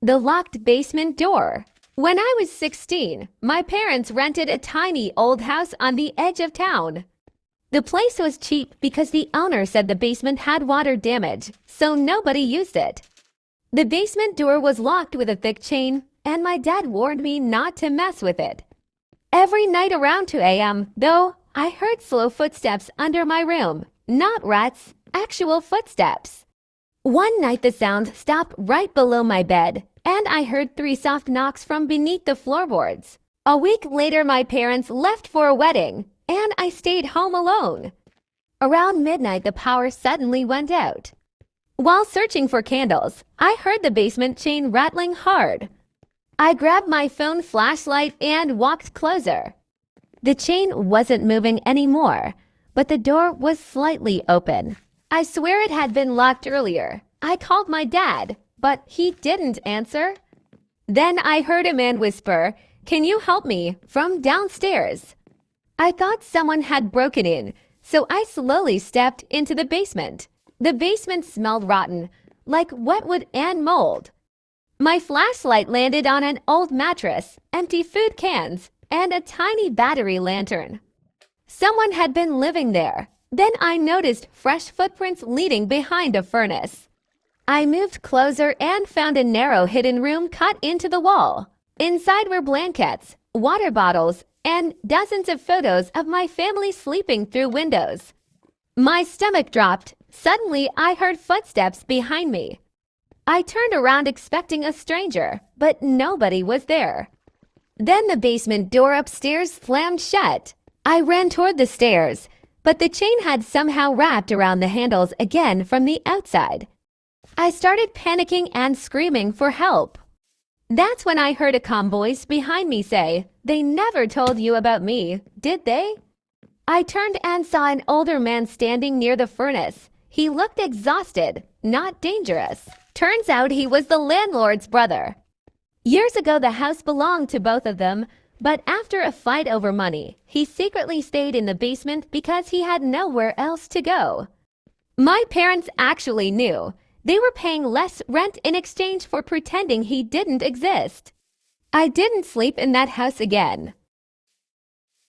The locked basement door. When I was 16, my parents rented a tiny old house on the edge of town. The place was cheap because the owner said the basement had water damage, so nobody used it. The basement door was locked with a thick chain, and my dad warned me not to mess with it. Every night around 2 a.m., though, I heard slow footsteps under my room. Not rats, actual footsteps. One night the sound stopped right below my bed, and I heard 3 soft knocks from beneath the floorboards. A week later my parents left for a wedding, and I stayed home alone. Around midnight the power suddenly went out. While searching for candles, I heard the basement chain rattling hard. I grabbed my phone flashlight and walked closer. The chain wasn't moving anymore, but the door was slightly open. I swear it had been locked earlier. I called my dad, but he didn't answer. Then I heard a man whisper, "Can you help me?" from downstairs. I thought someone had broken in, so I slowly stepped into the basement. The basement smelled rotten, like wet wood and mold. My flashlight landed on an old mattress, empty food cans, and a tiny battery lantern. Someone had been living there. Then I noticed fresh footprints leading behind a furnace. I moved closer and found a narrow hidden room cut into the wall. Inside were blankets, water bottles, and dozens of photos of my family sleeping through windows. My stomach dropped. Suddenly, I heard footsteps behind me. I turned around expecting a stranger, but nobody was there. Then the basement door upstairs slammed shut. I ran toward the stairs, but the chain had somehow wrapped around the handles again from the outside. I started panicking and screaming for help. That's when I heard a calm voice behind me say, "They never told you about me, did they?" I turned and saw an older man standing near the furnace. He looked exhausted, not dangerous. Turns out he was the landlord's brother. Years ago, the house belonged to both of them, but after a fight over money, he secretly stayed in the basement because he had nowhere else to go. My parents actually knew. They were paying less rent in exchange for pretending he didn't exist. I didn't sleep in that house again.